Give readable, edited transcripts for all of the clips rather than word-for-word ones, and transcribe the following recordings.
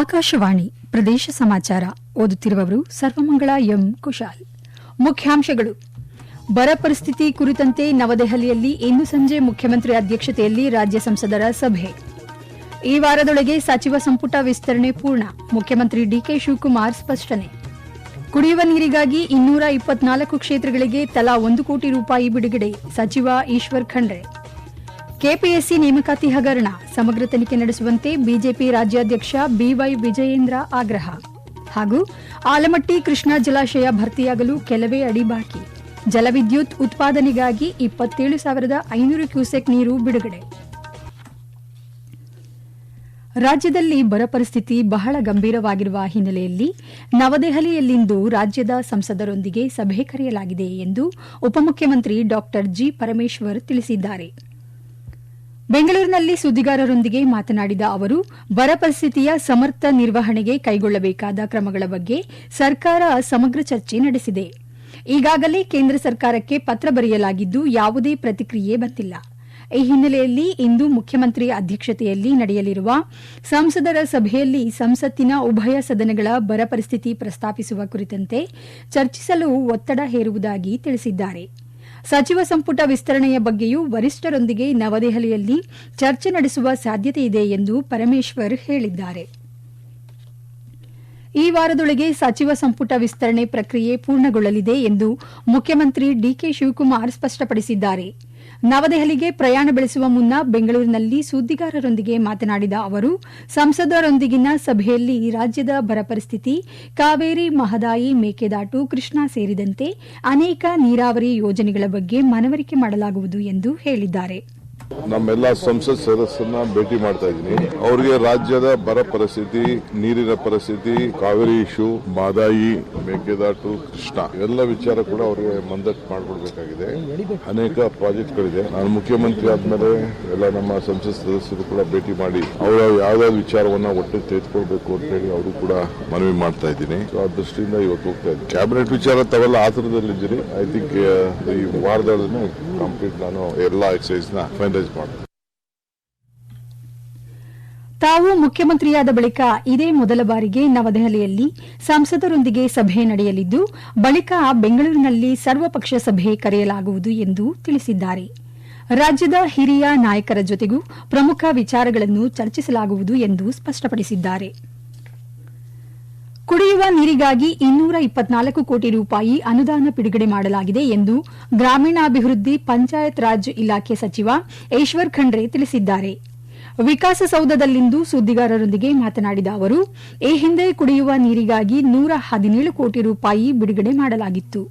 ಆಕಾಶವಾಣಿ ಪ್ರದೇಶ ಸಮಾಚಾರ ಓದುತ್ತಿರುವವರು ಸರ್ವಮಂಗಳ ಎಂ ಕುಶಾಲ್. ಮುಖ್ಯಾಂಶಗಳು. ಬರ ಪರಿಸ್ಥಿತಿ ಕುರಿತಂತೆ ನವದೆಹಲಿಯಲ್ಲಿ ಇಂದು ಸಂಜೆ ಮುಖ್ಯಮಂತ್ರಿ ಅಧ್ಯಕ್ಷತೆಯಲ್ಲಿ ರಾಜ್ಯ ಸಂಸದರ ಸಭೆ. ಈ ವಾರದೊಳಗೆ ಸಚಿವ ಸಂಪುಟ ವಿಸ್ತರಣೆ ಪೂರ್ಣ, ಮುಖ್ಯಮಂತ್ರಿ ಡಿಕೆ ಶಿವಕುಮಾರ್ ಸ್ಪಷ್ಟನೆ. ಕುಡಿಯುವ ನೀರಿಗಾಗಿ 224 ಕ್ಷೇತ್ರಗಳಿಗೆ ತಲಾ 1 ಕೋಟಿ ರೂಪಾಯಿ ಬಿಡುಗಡೆ, ಸಚಿವ ಈಶ್ವರ್ ಖಂಡ್ರೆ. ಕೆಪಿಎಸ್ಸಿ ನೇಮಕಾತಿ ಹಗರಣ, ಸಮಗ್ರ ತನಿಖೆ ನಡೆಸುವಂತೆ ಬಿಜೆಪಿ ರಾಜ್ಯಾಧ್ಯಕ್ಷ ಬಿವೈ ವಿಜಯೇಂದ್ರ ಆಗ್ರಹ. ಹಾಗೂ ಆಲಮಟ್ಟಿ ಕೃಷ್ಣಾ ಜಲಾಶಯ ಭರ್ತಿಯಾಗಲು ಕೆಲವೇ ಅಡಿ ಬಾಕಿ, ಜಲವಿದ್ಯುತ್ ಉತ್ಪಾದನೆಗಾಗಿ 27,500 ಕ್ಯೂಸೆಕ್ ನೀರು ಬಿಡುಗಡೆ. ರಾಜ್ಯದಲ್ಲಿ ಬರ ಪರಿಸ್ಥಿತಿ ಬಹಳ ಗಂಭೀರವಾಗಿರುವ ಹಿನ್ನೆಲೆಯಲ್ಲಿ ನವದೆಹಲಿಯಲ್ಲಿಂದು ರಾಜ್ಯದ ಸಂಸದರೊಂದಿಗೆ ಸಭೆ ಕರೆಯಲಾಗಿದೆ ಎಂದು ಉಪಮುಖ್ಯಮಂತ್ರಿ ಡಾ ಜಿ ಪರಮೇಶ್ವರ್ ತಿಳಿಸಿದ್ದಾರೆ. ಬೆಂಗಳೂರಿನಲ್ಲಿ ಸುದ್ದಿಗಾರರೊಂದಿಗೆ ಮಾತನಾಡಿದ ಅವರು, ಬರ ಪರಿಸ್ಥಿತಿಯ ಸಮರ್ಥ ನಿರ್ವಹಣೆಗೆ ಕೈಗೊಳ್ಳಬೇಕಾದ ಕ್ರಮಗಳ ಬಗ್ಗೆ ಸರ್ಕಾರ ಸಮಗ್ರ ಚರ್ಚೆ ನಡೆಸಿದೆ. ಈಗಾಗಲೇ ಕೇಂದ್ರ ಸರ್ಕಾರಕ್ಕೆ ಪತ್ರ ಬರೆಯಲಾಗಿದ್ದು ಯಾವುದೇ ಪ್ರತಿಕ್ರಿಯೆ ಬಂದಿಲ್ಲ. ಈ ಹಿನ್ನೆಲೆಯಲ್ಲಿ ಇಂದು ಮುಖ್ಯಮಂತ್ರಿ ಅಧ್ಯಕ್ಷತೆಯಲ್ಲಿ ನಡೆಯಲಿರುವ ಸಂಸದರ ಸಭೆಯಲ್ಲಿ ಸಂಸತ್ತಿನ ಉಭಯ ಸದನಗಳ ಬರ ಪರಿಸ್ಥಿತಿ ಪ್ರಸ್ತಾಪಿಸುವ ಕುರಿತಂತೆ ಚರ್ಚಿಸಲು ಒತ್ತಡ ಹೇರುವುದಾಗಿ ತಿಳಿಸಿದ್ದಾರೆ. ಸಚಿವ ಸಂಪುಟ ವಿಸ್ತರಣೆಯ ಬಗ್ಗೆಯೂ ವರಿಷ್ಠರೊಂದಿಗೆ ನವದೆಹಲಿಯಲ್ಲಿ ಚರ್ಚೆ ನಡೆಸುವ ಸಾಧ್ಯತೆಯಿದೆ ಎಂದು ಪರಮೇಶ್ವರ್ ಹೇಳಿದ್ದಾರೆ. ಈ ವಾರದೊಳಗೆ ಸಚಿವ ಸಂಪುಟ ವಿಸ್ತರಣೆ ಪ್ರಕ್ರಿಯೆ ಪೂರ್ಣಗೊಳ್ಳಲಿದೆ ಎಂದು ಮುಖ್ಯಮಂತ್ರಿ ಡಿಕೆ ಶಿವಕುಮಾರ್ ಸ್ಪಷ್ಟಪಡಿಸಿದ್ದಾರೆ. ನವದೆಹಲಿಗೆ ಪ್ರಯಾಣ ಬೆಳೆಸುವ ಮುನ್ನ ಬೆಂಗಳೂರಿನಲ್ಲಿ ಸುದ್ದಿಗಾರರೊಂದಿಗೆ ಮಾತನಾಡಿದ ಅವರು, ಸಂಸದರೊಂದಿಗಿನ ಸಭೆಯಲ್ಲಿ ರಾಜ್ಯದ ಬರ ಪರಿಸ್ಥಿತಿ, ಕಾವೇರಿ, ಮಹದಾಯಿ, ಮೇಕೆದಾಟು, ಕೃಷ್ಣಾ ಸೇರಿದಂತೆ ಅನೇಕ ನೀರಾವರಿ ಯೋಜನೆಗಳ ಬಗ್ಗೆ ಮನವರಿಕೆ ಮಾಡಲಾಗುವುದು ಎಂದು ಹೇಳಿದ್ದಾರೆ. ನಮ್ಮೆಲ್ಲ ಸಂಸತ್ ಸದಸ್ಯರನ್ನ ಭೇಟಿ ಮಾಡ್ತಾ ಇದ್ದೀನಿ. ಅವರಿಗೆ ರಾಜ್ಯದ ಬರ ಪರಿಸ್ಥಿತಿ, ನೀರಿನ ಪರಿಸ್ಥಿತಿ, ಕಾವೇರಿ ಇಶ್ಯೂ, ಮಹದಾಯಿ, ಮೇಕೆದಾಟು, ಕೃಷ್ಣ ಎಲ್ಲ ವಿಚಾರ ಕೂಡ ಅವರಿಗೆ ಮಂದಟ್ ಮಾಡಿಕೊಡ್ಬೇಕಾಗಿದೆ. ಅನೇಕ ಪ್ರಾಜೆಕ್ಟ್ಗಳಿದೆ. ನಾನು ಮುಖ್ಯಮಂತ್ರಿ ಆದ್ಮೇಲೆ ಎಲ್ಲ ನಮ್ಮ ಸಂಸತ್ ಸದಸ್ಯರು ಕೂಡ ಭೇಟಿ ಮಾಡಿ ಅವರ ಯಾವ್ದಾದ್ರು ವಿಚಾರವನ್ನ ಒಟ್ಟಿಗೆ ತೆಗೆದುಕೊಳ್ಬೇಕು ಅಂತ ಹೇಳಿ ಅವರು ಕೂಡ ಮನವಿ ಮಾಡ್ತಾ ಇದ್ದೀನಿ. ಆ ದೃಷ್ಟಿಯಿಂದ ಇವತ್ತು ಹೋಗ್ತಾ ಇದ್ದೀನಿ. ಕ್ಯಾಬಿನೆಟ್ ವಿಚಾರ ತಾವೆಲ್ಲ ಆತರದಲ್ಲಿದ್ದೀರಿ. ಐ ಥಿಂಕ್ ಈ ವಾರದೊಳಗೆ ಕಂಪ್ಲೀಟ್ ನಾನು ಎಲ್ಲ ಎಕ್ಸೈಸ್ ನ ಫೈನಲೈಸ್ ಮಾಡ್ತೀನಿ. ತಾವು ಮುಖ್ಯಮಂತ್ರಿಯಾದ ಬಳಿಕ ಇದೇ ಮೊದಲ ಬಾರಿಗೆ ನವದೆಹಲಿಯಲ್ಲಿ ಸಂಸದರೊಂದಿಗೆ ಸಭೆ ನಡೆಯಲಿದ್ದು, ಬಳಿಕ ಬೆಂಗಳೂರಿನಲ್ಲಿ ಸರ್ವಪಕ್ಷ ಸಭೆ ಕರೆಯಲಾಗುವುದು ಎಂದು ತಿಳಿಸಿದ್ದಾರೆ. ರಾಜ್ಯದ ಹಿರಿಯ ನಾಯಕರ ಜೊತೆಗೂ ಪ್ರಮುಖ ವಿಚಾರಗಳನ್ನು ಚರ್ಚಿಸಲಾಗುವುದು ಎಂದು ಸ್ಪಷ್ಟಪಡಿಸಿದ್ದಾರೆ. ಕುಡಿಯುವ ನೀರಿಗಾಗಿ 224 ಕೋಟಿ ರೂಪಾಯಿ ಅನುದಾನ ಬಿಡುಗಡೆ ಮಾಡಲಾಗಿದೆ ಎಂದು ಗ್ರಾಮೀಣಾಭಿವೃದ್ಧಿ ಪಂಚಾಯತ್ ರಾಜ್ ಇಲಾಖೆ ಸಚಿವ ಈಶ್ವರ್ ಖಂಡ್ರೆ ತಿಳಿಸಿದ್ದಾರೆ. ವಿಕಾಸಸೌಧದಲ್ಲಿಂದು ಸುದ್ದಿಗಾರರೊಂದಿಗೆ ಮಾತನಾಡಿದ ಅವರು, ಈ ಹಿಂದೆ ಕುಡಿಯುವ ನೀರಿಗಾಗಿ 117 ಕೋಟಿ ರೂಪಾಯಿ ಬಿಡುಗಡೆ ಮಾಡಲಾಗಿತ್ತು.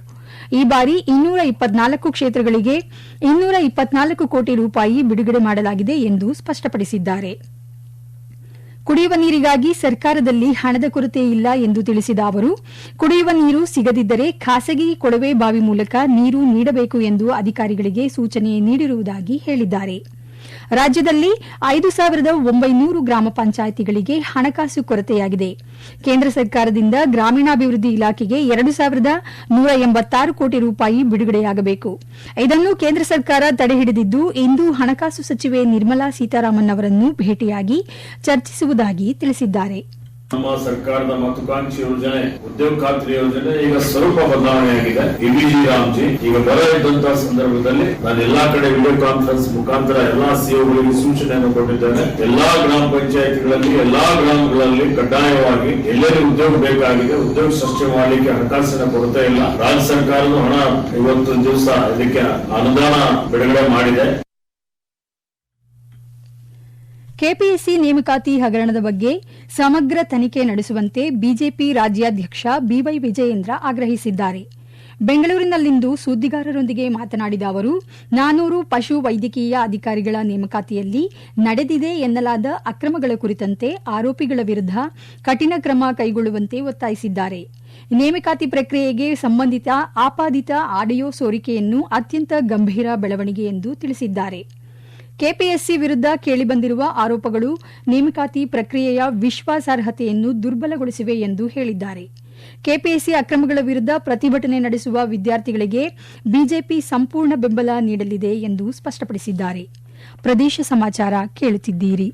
ಈ ಬಾರಿ 224 ಕ್ಷೇತ್ರಗಳಿಗೆ 224 ಕೋಟಿ ರೂಪಾಯಿ ಬಿಡುಗಡೆ ಮಾಡಲಾಗಿದೆ ಎಂದು ಸ್ಪಷ್ಟಪಡಿಸಿದ್ದಾರೆ. ಕುಡಿಯುವ ನೀರಿಗಾಗಿ ಸರ್ಕಾರದಲ್ಲಿ ಹಣದ ಕೊರತೆ ಇಲ್ಲ ಎಂದು ತಿಳಿಸಿದ ಅವರು, ಕುಡಿಯುವ ನೀರು ಸಿಗದಿದ್ದರೆ ಖಾಸಗಿ ಕೊಳವೆ ಬಾವಿ ಮೂಲಕ ನೀರು ನೀಡಬೇಕು ಎಂದು ಅಧಿಕಾರಿಗಳಿಗೆ ಸೂಚನೆ ನೀಡಿರುವುದಾಗಿ ಹೇಳಿದ್ದಾರೆ. ರಾಜ್ಯದಲ್ಲಿ 5,900 ಗ್ರಾಮ ಪಂಚಾಯಿತಿಗಳಿಗೆ ಹಣಕಾಸು ಕೊರತೆಯಾಗಿದೆ. ಕೇಂದ್ರ ಸರ್ಕಾರದಿಂದ ಗ್ರಾಮೀಣಾಭಿವೃದ್ಧಿ ಇಲಾಖೆಗೆ 2,186 ಕೋಟಿ ರೂಪಾಯಿ ಬಿಡುಗಡೆಯಾಗಬೇಕು. ಇದನ್ನು ಕೇಂದ್ರ ಸರ್ಕಾರ ತಡೆಹಿಡಿದಿದ್ದು, ಇಂದು ಹಣಕಾಸು ಸಚಿವೆ ನಿರ್ಮಲಾ ಸೀತಾರಾಮನ್ ಅವರನ್ನು ಭೇಟಿಯಾಗಿ ಚರ್ಚಿಸುವುದಾಗಿ ತಿಳಿಸಿದ್ದಾರೆ. ನಮ್ಮ ಸರ್ಕಾರದ ಮಹತ್ವಾಕಾಂಕ್ಷಿ ಯೋಜನೆ ಉದ್ಯೋಗ ಖಾತ್ರಿ ಯೋಜನೆ ಈಗ ಸ್ವಲ್ಪ ಬದಲಾವಣೆಯಾಗಿದೆ. ಎಬಿಜಿ ರಾಮ್ಜಿ ಈಗ ಬರ ಇದ್ದಂತಹ ಸಂದರ್ಭದಲ್ಲಿ ನಾನು ಎಲ್ಲಾ ಕಡೆ ವಿಡಿಯೋ ಕಾನ್ಫರೆನ್ಸ್ ಮುಖಾಂತರ ಎಲ್ಲಾ ಸಿಒಗಳಿಗೆ ಸೂಚನೆಯನ್ನು ಕೊಟ್ಟಿದ್ದೇನೆ. ಎಲ್ಲಾ ಗ್ರಾಮ ಪಂಚಾಯತಿಗಳಲ್ಲಿ, ಎಲ್ಲಾ ಗ್ರಾಮಗಳಲ್ಲಿ ಕಡ್ಡಾಯವಾಗಿ ಎಲ್ಲರಿಗೂ ಉದ್ಯೋಗ ಬೇಕಾಗಿದೆ. ಉದ್ಯೋಗ ಸೃಷ್ಟಿ ಮಾಡಲಿಕ್ಕೆ ಹಣಕಾಸಿನ ಕೊರತೆ ಇಲ್ಲ. ರಾಜ್ಯ ಸರ್ಕಾರದ ಹಣ ಇವತ್ತು ದಿವಸ ಇದಕ್ಕೆ ಅನುದಾನ ಬಿಡುಗಡೆ ಮಾಡಿದೆ. ಕೆಪಿಎಸ್ಸಿ ನೇಮಕಾತಿ ಹಗರಣದ ಬಗ್ಗೆ ಸಮಗ್ರ ತನಿಖೆ ನಡೆಸುವಂತೆ ಬಿಜೆಪಿ ರಾಜ್ಯಾಧ್ಯಕ್ಷ ಬಿವೈ ವಿಜಯೇಂದ್ರ ಆಗ್ರಹಿಸಿದ್ದಾರೆ. ಬೆಂಗಳೂರಿನಲ್ಲಿಂದು ಸುದ್ದಿಗಾರರೊಂದಿಗೆ ಮಾತನಾಡಿದ ಅವರು, 400 ಪಶು ವೈದ್ಯಕೀಯ ಅಧಿಕಾರಿಗಳ ನೇಮಕಾತಿಯಲ್ಲಿ ನಡೆದಿದೆ ಎನ್ನಲಾದ ಅಕ್ರಮಗಳ ಕುರಿತಂತೆ ಆರೋಪಿಗಳ ವಿರುದ್ಧ ಕಠಿಣ ಕ್ರಮ ಕೈಗೊಳ್ಳುವಂತೆ ಒತ್ತಾಯಿಸಿದ್ದಾರೆ. ನೇಮಕಾತಿ ಪ್ರಕ್ರಿಯೆಗೆ ಸಂಬಂಧಿತ ಆಪಾದಿತ ಆಡಿಯೋ ಸೋರಿಕೆಯನ್ನು ಅತ್ಯಂತ ಗಂಭೀರ ಬೆಳವಣಿಗೆ ಎಂದು ತಿಳಿಸಿದ್ದಾರೆ. ಕೆಪಿಎಸ್ಸಿ ವಿರುದ್ಧ ಕೇಳಿಬಂದಿರುವ ಆರೋಪಗಳು ನೇಮಕಾತಿ ಪ್ರಕ್ರಿಯೆಯ ವಿಶ್ವಾಸಾರ್ಹತೆಯನ್ನು ದುರ್ಬಲಗೊಳಿಸಿವೆ ಎಂದು ಹೇಳಿದ್ದಾರೆ. ಕೆಪಿಎಸ್ಸಿ ಅಕ್ರಮಗಳ ವಿರುದ್ಧ ಪ್ರತಿಭಟನೆ ನಡೆಸುವ ವಿದ್ಯಾರ್ಥಿಗಳಿಗೆ ಬಿಜೆಪಿ ಸಂಪೂರ್ಣ ಬೆಂಬಲ ನೀಡಲಿದೆ ಎಂದು ಸ್ಪಷ್ಟಪಡಿಸಿದ್ದಾರೆ. ಪ್ರದೇಶ ಸಮಾಚಾರ ಕೇಳುತ್ತಿದ್ದೀರಿ.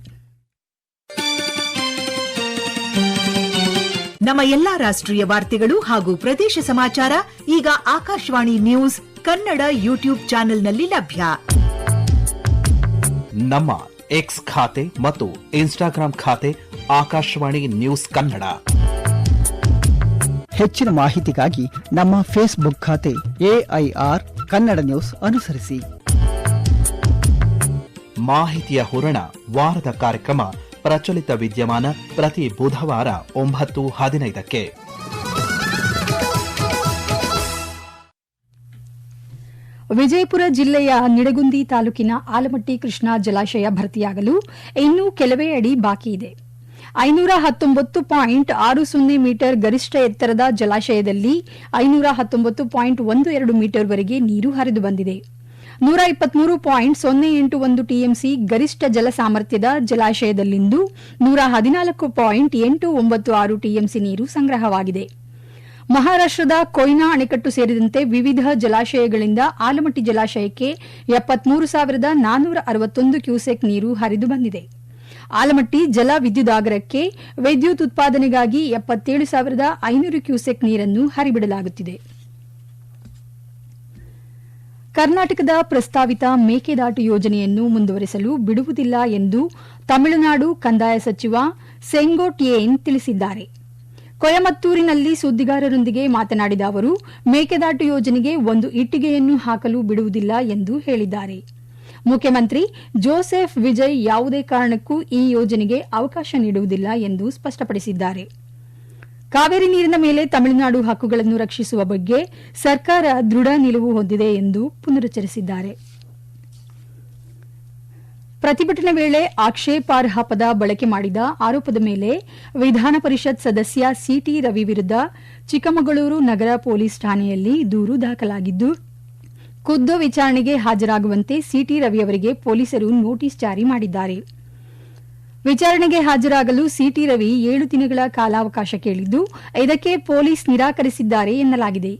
ನಮ್ಮ ಎಲ್ಲಾ ರಾಷ್ಟ್ರೀಯ ವಾರ್ತೆಗಳು ಹಾಗೂ ಪ್ರದೇಶ ಸಮಾಚಾರ ಈಗ ಆಕಾಶವಾಣಿ ನ್ಯೂಸ್ ಕನ್ನಡ ಯೂಟ್ಯೂಬ್ ಚಾನೆಲ್ನಲ್ಲಿ ಲಭ್ಯ. ನಮ್ಮ ಎಕ್ಸ್ ಖಾತೆ ಮತ್ತು ಇನ್ಸ್ಟಾಗ್ರಾಂ ಖಾತೆ ಆಕಾಶವಾಣಿ ನ್ಯೂಸ್ ಕನ್ನಡ. ಹೆಚ್ಚಿನ ಮಾಹಿತಿಗಾಗಿ ನಮ್ಮ ಫೇಸ್ಬುಕ್ ಖಾತೆ AIR ಕನ್ನಡ ನ್ಯೂಸ್ ಅನುಸರಿಸಿ. ಮಾಹಿತಿಯ ಹೂರಣ ವಾರದ ಕಾರ್ಯಕ್ರಮ ಪ್ರಚಲಿತ ವಿದ್ಯಮಾನ ಪ್ರತಿ ಬುಧವಾರ 9:15. ವಿಜಯಪುರ ಜಿಲ್ಲೆಯ ನಿಡಗುಂದಿ ತಾಲೂಕಿನ ಆಲಮಟ್ಟಿ ಕೃಷ್ಣಾ ಜಲಾಶಯ ಭರ್ತಿಯಾಗಲು ಇನ್ನೂ ಕೆಲವೇ ಅಡಿ ಬಾಕಿ ಇದೆ. 519.60 ಮೀಟರ್ ಗರಿಷ್ಠ ಎತ್ತರದ ಜಲಾಶಯದಲ್ಲಿ 519.12 ಮೀಟರ್ವರೆಗೆ ನೀರು ಹರಿದು ಬಂದಿದೆ. 123.081 ಟಿಎಂಸಿ ಗರಿಷ್ಠ ಜಲ ಸಾಮರ್ಥ್ಯದ ಜಲಾಶಯದಲ್ಲಿಂದು 114.896 ಟಿಎಂಸಿ ನೀರು ಸಂಗ್ರಹವಾಗಿದೆ. ಮಹಾರಾಷ್ಟದ ಕೊಯ್ನಾ ಅಣೆಕಟ್ಟು ಸೇರಿದಂತೆ ವಿವಿಧ ಜಲಾಶಯಗಳಿಂದ ಆಲಮಟ್ಟಿ ಜಲಾಶಯಕ್ಕೆ 73,461 ಕ್ಯೂಸೆಕ್ ನೀರು ಹರಿದು ಬಂದಿದೆ. ಆಲಮಟ್ಟಿ ಜಲ ವಿದ್ಯುದಾಗಾರಕ್ಕೆ ವಿದ್ಯುತ್ ಉತ್ಪಾದನೆಗಾಗಿ 77,500 ಕ್ಯೂಸೆಕ್ ನೀರನ್ನು ಹರಿಬಿಡಲಾಗುತ್ತಿದೆ. ಕರ್ನಾಟಕದ ಪ್ರಸ್ತಾವಿತ ಮೇಕೆದಾಟು ಯೋಜನೆಯನ್ನು ಮುಂದುವರೆಸಲು ಬಿಡುವುದಿಲ್ಲ ಎಂದು ತಮಿಳುನಾಡು ಕಂದಾಯ ಸಚಿವ ಸೆಂಗೋಟ್ಟಿಯೇನ್ ತಿಳಿಸಿದ್ದಾರೆ. ಕೊಯಮತ್ತೂರಿನಲ್ಲಿ ಸುದ್ದಿಗಾರರೊಂದಿಗೆ ಮಾತನಾಡಿದ ಅವರು, ಮೇಕೆದಾಟು ಯೋಜನೆಗೆ ಒಂದು ಇಟ್ಟಿಗೆಯನ್ನು ಹಾಕಲು ಬಿಡುವುದಿಲ್ಲ ಎಂದು ಹೇಳಿದ್ದಾರೆ. ಮುಖ್ಯಮಂತ್ರಿ ಜೋಸೆಫ್ ವಿಜಯ್ ಯಾವುದೇ ಕಾರಣಕ್ಕೂ ಈ ಯೋಜನೆಗೆ ಅವಕಾಶ ನೀಡುವುದಿಲ್ಲ ಎಂದು ಸ್ಪಷ್ಟಪಡಿಸಿದ್ದಾರೆ. ಕಾವೇರಿ ನೀರಿನ ಮೇಲೆ ತಮಿಳುನಾಡು ಹಕ್ಕುಗಳನ್ನು ರಕ್ಷಿಸುವ ಬಗ್ಗೆ ಸರ್ಕಾರ ದೃಢ ನಿಲುವು ಹೊಂದಿದೆ ಎಂದು ಪುನರುಚ್ಚರಿಸಿದ್ದಾರೆ. ಪ್ರತಿಭಟನೆ ವೇಳೆ ಆಕ್ಷೇಪಾರ್ಹ ಪದ ಬಳಕೆ ಮಾಡಿದ ಆರೋಪದ ಮೇಲೆ ವಿಧಾನ ಪರಿಷತ್ ಸದಸ್ಯ ಸಿಟಿ ರವಿ ವಿರುದ್ಧ ಚಿಕ್ಕಮಗಳೂರು ನಗರ ಪೊಲೀಸ್ ಠಾಣೆಯಲ್ಲಿ ದೂರು ದಾಖಲಾಗಿದ್ದು, ಖುದ್ದು ವಿಚಾರಣೆಗೆ ಹಾಜರಾಗುವಂತೆ ಸಿಟಿ ರವಿ ಅವರಿಗೆ ಪೊಲೀಸರು ನೋಟಿಸ್ ಜಾರಿ ಮಾಡಿದ್ದಾರೆ. ವಿಚಾರಣೆಗೆ ಹಾಜರಾಗಲು ಸಿಟಿ ರವಿ 7 ದಿನಗಳ ಕಾಲಾವಕಾಶ ಕೇಳಿದ್ದು, ಇದಕ್ಕೆ ಪೊಲೀಸ್ ನಿರಾಕರಿಸಿದ್ದಾರೆ ಎನ್ನಲಾಗಿದೆ.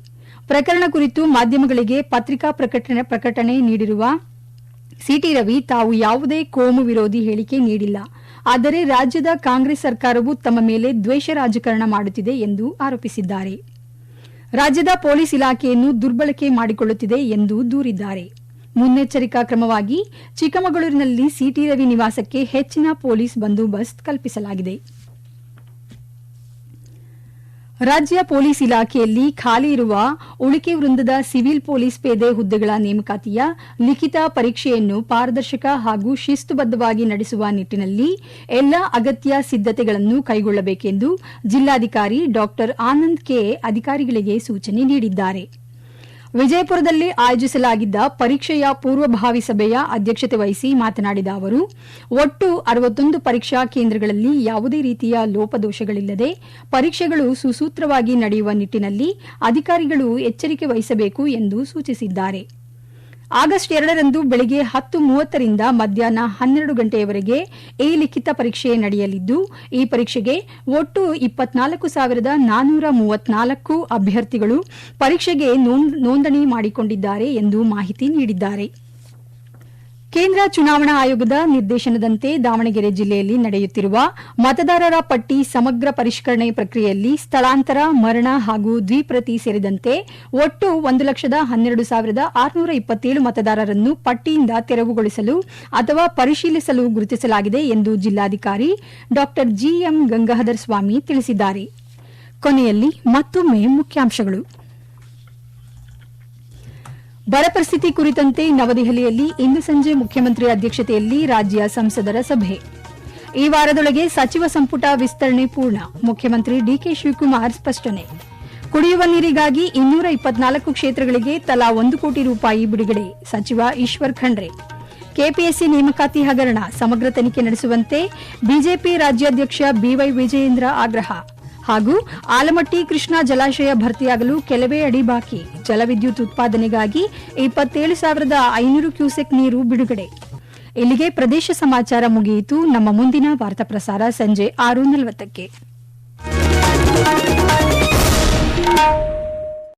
ಪ್ರಕರಣ ಕುರಿತು ಮಾಧ್ಯಮಗಳಿಗೆ ಪತ್ರಿಕಾ ಪ್ರಕಟಣೆ ನೀಡಿರುವ ಸಿಟಿ ರವಿ ತಾವು ಯಾವುದೇ ಕೋಮು ವಿರೋಧಿ ಹೇಳಿಕೆ ನೀಡಿಲ್ಲ, ಆದರೆ ರಾಜ್ಯದ ಕಾಂಗ್ರೆಸ್ ಸರ್ಕಾರವು ತಮ್ಮ ಮೇಲೆ ದ್ವೇಷ ರಾಜಕಾರಣ ಮಾಡುತ್ತಿದೆ ಎಂದು ಆರೋಪಿಸಿದ್ದಾರೆ. ರಾಜ್ಯದ ಪೊಲೀಸ್ ಇಲಾಖೆಯನ್ನು ದುರ್ಬಳಕೆ ಮಾಡಿಕೊಳ್ಳುತ್ತಿದೆ ಎಂದು ದೂರಿದ್ದಾರೆ. ಮುನ್ನೆಚ್ಚರಿಕಾ ಕ್ರಮವಾಗಿ ಚಿಕ್ಕಮಗಳೂರಿನಲ್ಲಿ ಸಿಟಿ ರವಿ ನಿವಾಸಕ್ಕೆ ಹೆಚ್ಚಿನ ಪೊಲೀಸ್ ಬಂದೋಬಸ್ತ್ ಕಲ್ಪಿಸಲಾಗಿದೆ. ರಾಜ್ಯ ಪೊಲೀಸ್ ಇಲಾಖೆಯಲ್ಲಿ ಖಾಲಿ ಇರುವ ಉಳಿಕೆ ವೃಂದದ ಸಿವಿಲ್ ಪೊಲೀಸ್ ಪೇದೆ ಹುದ್ದೆಗಳ ನೇಮಕಾತಿಯ ಲಿಖಿತ ಪರೀಕ್ಷೆಯನ್ನು ಪಾರದರ್ಶಕ ಹಾಗೂ ಶಿಸ್ತುಬದ್ದವಾಗಿ ನಡೆಸುವ ನಿಟ್ಟಿನಲ್ಲಿ ಎಲ್ಲಾ ಅಗತ್ಯ ಸಿದ್ದತೆಗಳನ್ನು ಕೈಗೊಳ್ಳಬೇಕೆಂದು ಜಿಲ್ಲಾಧಿಕಾರಿ ಡಾ ಆನಂದ್ ಕೆ ಅಧಿಕಾರಿಗಳಿಗೆ ಸೂಚನೆ ನೀಡಿದ್ದಾರೆ. ವಿಜಯಪುರದಲ್ಲಿ ಆಯೋಜಿಸಲಾಗಿದ್ದ ಪರೀಕ್ಷೆಯ ಪೂರ್ವಭಾವಿ ಸಭೆಯ ಅಧ್ಯಕ್ಷತೆ ವಹಿಸಿ ಮಾತನಾಡಿದ ಅವರು, ಒಟ್ಟು 61 ಪರೀಕ್ಷಾ ಕೇಂದ್ರಗಳಲ್ಲಿ ಯಾವುದೇ ರೀತಿಯ ಲೋಪದೋಷಗಳಿಲ್ಲದೆ ಪರೀಕ್ಷೆಗಳು ಸುಸೂತ್ರವಾಗಿ ನಡೆಯುವ ನಿಟ್ಟಿನಲ್ಲಿ ಅಧಿಕಾರಿಗಳು ಎಚ್ಚರಿಕೆ ವಹಿಸಬೇಕು ಎಂದು ಸೂಚಿಸಿದ್ದಾರೆ. ಆಗಸ್ಟ್ 2ರಂದು ಬೆಳಗ್ಗೆ 10:30 ರಿಂದ ಮಧ್ಯಾಹ್ನ 12 ಗಂಟೆಯವರೆಗೆ ಈ ಲಿಖಿತ ಪರೀಕ್ಷೆ ನಡೆಯಲಿದ್ದು, ಈ ಪರೀಕ್ಷೆಗೆ ಒಟ್ಟು 24,434 ಅಭ್ಯರ್ಥಿಗಳು ಪರೀಕ್ಷೆಗೆ ನೋಂದಣಿ ಮಾಡಿಕೊಂಡಿದ್ದಾರೆ ಎಂದು ಮಾಹಿತಿ ನೀಡಿದ್ದಾರೆ. ಕೇಂದ್ರ ಚುನಾವಣಾ ಆಯೋಗದ ನಿರ್ದೇಶನದಂತೆ ದಾವಣಗೆರೆ ಜಿಲ್ಲೆಯಲ್ಲಿ ನಡೆಯುತ್ತಿರುವ ಮತದಾರರ ಪಟ್ಟಿ ಸಮಗ್ರ ಪರಿಷ್ಕರಣೆ ಪ್ರಕ್ರಿಯೆಯಲ್ಲಿ ಸ್ಥಳಾಂತರ, ಮರಣ ಹಾಗೂ ದ್ವಿಪ್ರತಿ ಸೇರಿದಂತೆ ಒಟ್ಟು 1,12,627 ಮತದಾರರನ್ನು ಪಟ್ಟಿಯಿಂದ ತೆರವುಗೊಳಿಸಲು ಅಥವಾ ಪರಿಶೀಲಿಸಲು ಗುರುತಿಸಲಾಗಿದೆ ಎಂದು ಜಿಲ್ಲಾಧಿಕಾರಿ ಡಾ ಜಿಎಂ ಗಂಗಾಧರ ಸ್ವಾಮಿ ತಿಳಿಸಿದ್ದಾರೆ. ಕೊನೆಯಲ್ಲಿ ಮತ್ತೊಮ್ಮೆ ಮುಖ್ಯಾಂಶಗಳು. ಬರ ಪರಿಸ್ಥಿತಿ ಕುರಿತಂತೆ ನವದೆಹಲಿಯಲ್ಲಿ ಇಂದು ಸಂಜೆ ಮುಖ್ಯಮಂತ್ರಿ ಅಧ್ಯಕ್ಷತೆಯಲ್ಲಿ ರಾಜ್ಯ ಸಂಸದರ ಸಭೆ. ಈ ವಾರದೊಳಗೆ ಸಚಿವ ಸಂಪುಟ ವಿಸ್ತರಣೆ ಪೂರ್ಣ, ಮುಖ್ಯಮಂತ್ರಿ ಡಿಕೆ ಶಿವಕುಮಾರ್ ಸ್ಪಷ್ಟನೆ. ಕುಡಿಯುವ ನೀರಿಗಾಗಿ 224 ಕ್ಷೇತ್ರಗಳಿಗೆ ತಲಾ 1 ಕೋಟಿ ರೂಪಾಯಿ ಬಿಡುಗಡೆ, ಸಚಿವ ಈಶ್ವರ್ ಖಂಡ್ರೆ. ಕೆಪಿಎಸ್ಸಿ ನೇಮಕಾತಿ ಹಗರಣ ಸಮಗ್ರ ತನಿಖೆ ನಡೆಸುವಂತೆ ಬಿಜೆಪಿ ರಾಜ್ಯಾಧ್ಯಕ್ಷ ಬಿವೈ ವಿಜಯೇಂದ್ರ ಆಗ್ರಹ. ಹಾಗೂ ಆಲಮಟ್ಟಿ ಕೃಷ್ಣಾ ಜಲಾಶಯ ಭರ್ತಿಯಾಗಲು ಕೆಲವೇ ಅಡಿ ಬಾಕಿ, ಜಲವಿದ್ಯುತ್ ಉತ್ಪಾದನೆಗಾಗಿ 27,500 ಕ್ಯೂಸೆಕ್ ನೀರು ಬಿಡುಗಡೆ. ಇಲ್ಲಿಗೆ ಪ್ರದೇಶ ಸಮಾಚಾರ ಮುಗಿಯಿತು. ನಮ್ಮ ಮುಂದಿನ ವಾರ್ತಾ ಪ್ರಸಾರ ಸಂಜೆ 6:40ಕ್ಕೆ.